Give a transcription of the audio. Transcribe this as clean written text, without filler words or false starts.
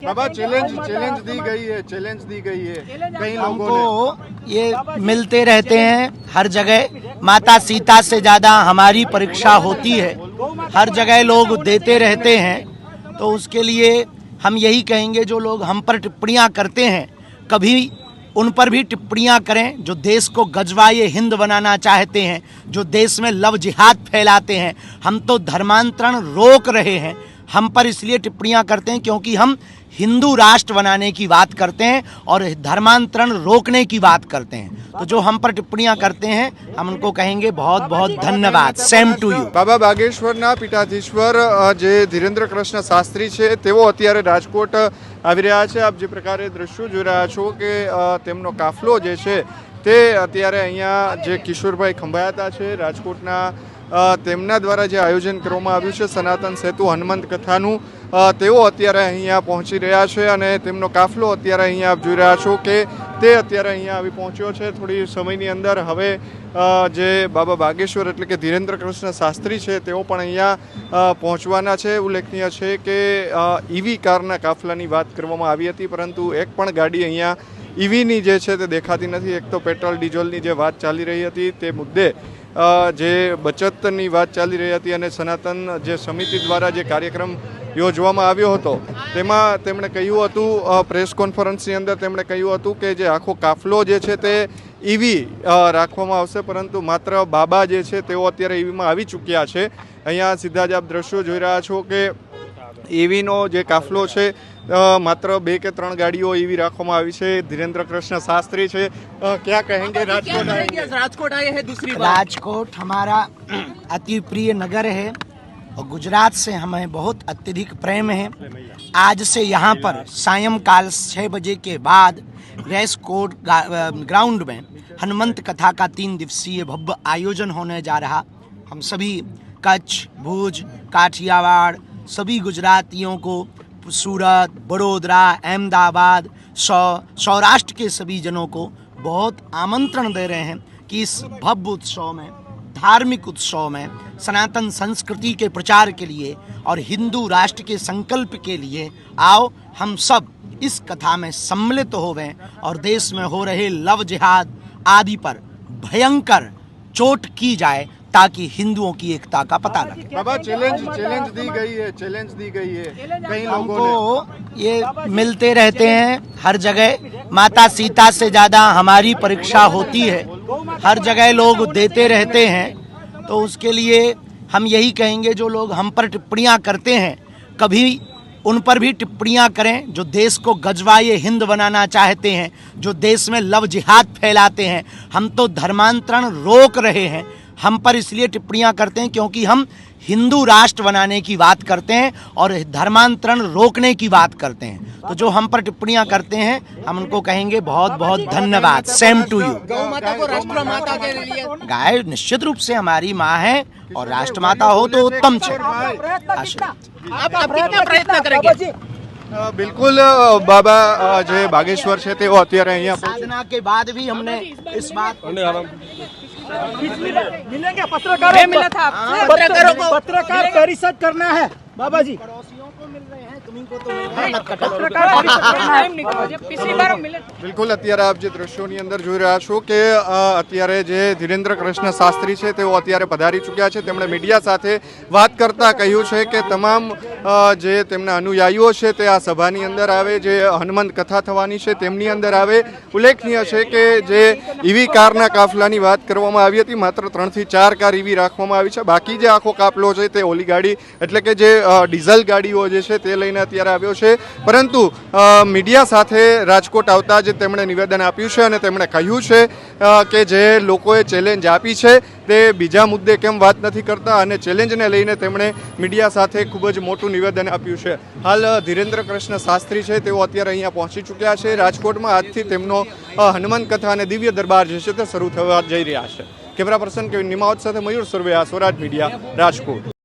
बाबा challenge दी गई है कई लोगों हमको ये मिलते रहते हैं हर जगह। माता सीता से ज़्यादा हमारी परीक्षा होती है, हर जगह लोग देते रहते हैं। तो उसके लिए हम यही कहेंगे, जो लोग हम पर टिप्पणियां करते हैं कभी उन पर भी टिप्पणियां करें। जो देश को गजवाए हिंद बनाना चाहते हैं, जो देश में लव जिहाद फैलाते हैं, हम तो धर्मांतरण रोक रहे हैं। हम पर इसलिए टिप्पणियां करते हैं क्योंकि हम हिंदू राष्ट्र बनाने की बात करते हैं और धर्मांतरण रोकने की बात करते हैं। तो जो हम पर टिप्पणियां करते हैं हम उनको कहेंगे बहुत बहुत धन्यवाद। Same to you. बाबा बागेश्वरना पीठाधीश्वर जे धीरेन्द्र कृष्ण शास्त्री છે તેઓ અત્યારે રાજકોટ આવી રહ્યા છે। આપ જે પ્રકારે દ્રશ્યો જોઈ રહ્યા છો કે તેમનો કાફલો જે છે તે અત્યારે અહીંયા જે કિશોરભાઈ ખંભાતા છે રાજકોટના તેમના દ્વારા જે આયોજન કરવામાં આવ્યું છે સનાતન સેતુ હનુમંત કથાનું, તેઓ અત્યારે અહીંયા પહોંચી રહ્યા છે અને તેમનો કાફલો અત્યારે અહીંયા આપ જોઈ રહ્યા છો કે તે અત્યારે અહીંયા આવી પહોંચ્યો છે। થોડી સમયની અંદર હવે જે બાબા બાગેશ્વર એટલે કે ધીરેન્દ્ર કૃષ્ણ શાસ્ત્રી છે તેઓ પણ અહીંયા પહોંચવાના છે। ઉલ્લેખનીય છે કે ઈવી કારના કાફલાની વાત કરવામાં આવી હતી, પરંતુ એક પણ ગાડી અહીંયા ઈવીની જે છે તે દેખાતી નથી। એક તો પેટ્રોલ ડીઝલની જે વાત ચાલી રહી હતી તે મુદ્દે જે બચતની વાત ચાલી રહી હતી અને સનાતન જે સમિતિ દ્વારા જે કાર્યક્રમ યોજવામાં આવ્યો હતો તેમાં તેમણે કહ્યું હતું, પ્રેસ કોન્ફરન્સની અંદર તેમણે કહ્યું હતું કે જે આખો કાફલો જે છે તે ઈવી રાખવામાં આવશે, પરંતુ માત્ર બાબા જે છે તેઓ અત્યારે ઈવીમાં આવી ચૂક્યા છે। અહીંયા સીધા જ આપ દ્રશ્યો જોઈ રહ્યા છો કે ઈવીનો જે કાફલો છે मात्र 2 के 3 गाड़ियों ईवी रखवामां आवी छे। धीरेन्द्र कृष्ण शास्त्री छे, क्या कहेंगे? राजकोट आए हैं दूसरी बार। राजकोट हमारा अति प्रिय नगर है और गुजरात से हमें बहुत अत्यधिक प्रेम है। आज से यहाँ पर सायंकाल 6 बजे के बाद रेसकोर्ट ग्राउंड में हनुमंत कथा का 3 दिवसीय भव्य आयोजन होने जा रहा। हम सभी कच्छ, भुज, काठियावाड़ सभी गुजरातियों को, सूरत, बड़ोदरा, अहमदाबाद, सौराष्ट्र के सभी जनों को बहुत आमंत्रण दे रहे हैं कि इस भव्य उत्सव में, धार्मिक उत्सव में, सनातन संस्कृति के प्रचार के लिए और हिंदू राष्ट्र के संकल्प के लिए आओ हम सब इस कथा में सम्मिलित होवें और देश में हो रहे लव जिहाद आदि पर भयंकर चोट की जाए ताकि हिंदुओं की एकता का पता लगे। बाबा चैलेंज दी गई है कई लोगों हमको ये मिलते रहते हैं हर जगह। माता सीता से ज़्यादा हमारी परीक्षा होती है, हर जगह लोग देते रहते हैं। तो उसके लिए हम यही कहेंगे, जो लोग हम पर टिप्पणियां करते हैं कभी उन पर भी टिप्पणियां करें। जो देश को गजवाए हिंद बनाना चाहते हैं, जो देश में लव जिहाद फैलाते हैं, हम तो धर्मांतरण रोक रहे हैं। हम पर इसलिए टिप्पणियां करते हैं क्योंकि हम हिंदू राष्ट्र बनाने की बात करते हैं और धर्मांतरण रोकने की बात करते हैं। तो जो हम पर टिप्पणियां करते हैं हम उनको कहेंगे बहुत बहुत धन्यवाद। Same to you. गौ माता को राष्ट्र माता के लिए गाय निश्चित रूप से हमारी माँ है और राष्ट्रमाता हो तो उत्तम है। आप कितना प्रयत्न करेंगे? बिल्कुल बाबा जे बागेश्वर है तेओ अत्यारे अहींया साधना के बाद भी हमने इस बात मिलेंगे। पत्रकारों को पत्रकार परिषद करना है बाबा जी। पड़ोसियों को मिल रहे हैं, तुम्हीं को तो मिल रहे हैं। बिल्कुल અત્યારે આપ જે દ્રશ્યોની અંદર જોઈ રહ્યા છો કે અત્યારે જે ધીરેન્દ્ર કૃષ્ણ શાસ્ત્રી છે તેઓ અત્યારે પધારી ચૂક્યા છે। તેમણે મીડિયા સાથે વાત કરતા કહ્યું છે કે તમામ જે તેમના અનુયાયીઓ છે તે આ સભાની અંદર આવે, જે હનુમંત કથા થવાની છે તેમની અંદર આવે। ઉલ્લેખનીય છે કે જે ઈવી કારના કાફલાની વાત કરવામાં આવી હતી, માત્ર 3 થી 4 કાર ઈવી રાખવામાં આવી છે। બાકી જે આખો કાફલો છે તે ઓલી ગાડી એટલે કે જે ડીઝલ ગાડીઓ જે છે તે લઈને અત્યારે આવ્યો છે। પરંતુ મીડિયા સાથે રાજકોટ આવતા જ તેમણે નિવેદન આપ્યું છે અને તેમણે કહ્યું છે કે જે લોકોએ ચેલેન્જ આપી છે તે બીજા મુદ્દે કેમ વાત નથી કરતા અને ચેલેન્જને લઈને તેમણે મીડિયા સાથે ખૂબ જ મોટું નિવેદન આપ્યું છે। હાલ ધીરેન્દ્ર કૃષ્ણ શાસ્ત્રી છે તેઓ અત્યારે અહીંયા પહોંચી ચૂક્યા છે। રાજકોટમાં આજથી તેમનો હનુમંત કથા અને દિવ્ય દરબાર જે છે તે શરૂ થવા જઈ રહ્યા છે। કેમેરા પર્સન કેવિન નિમાવત સાથે મયુર સુરવેયા, સ્વરાજ મીડિયા, રાજકોટ।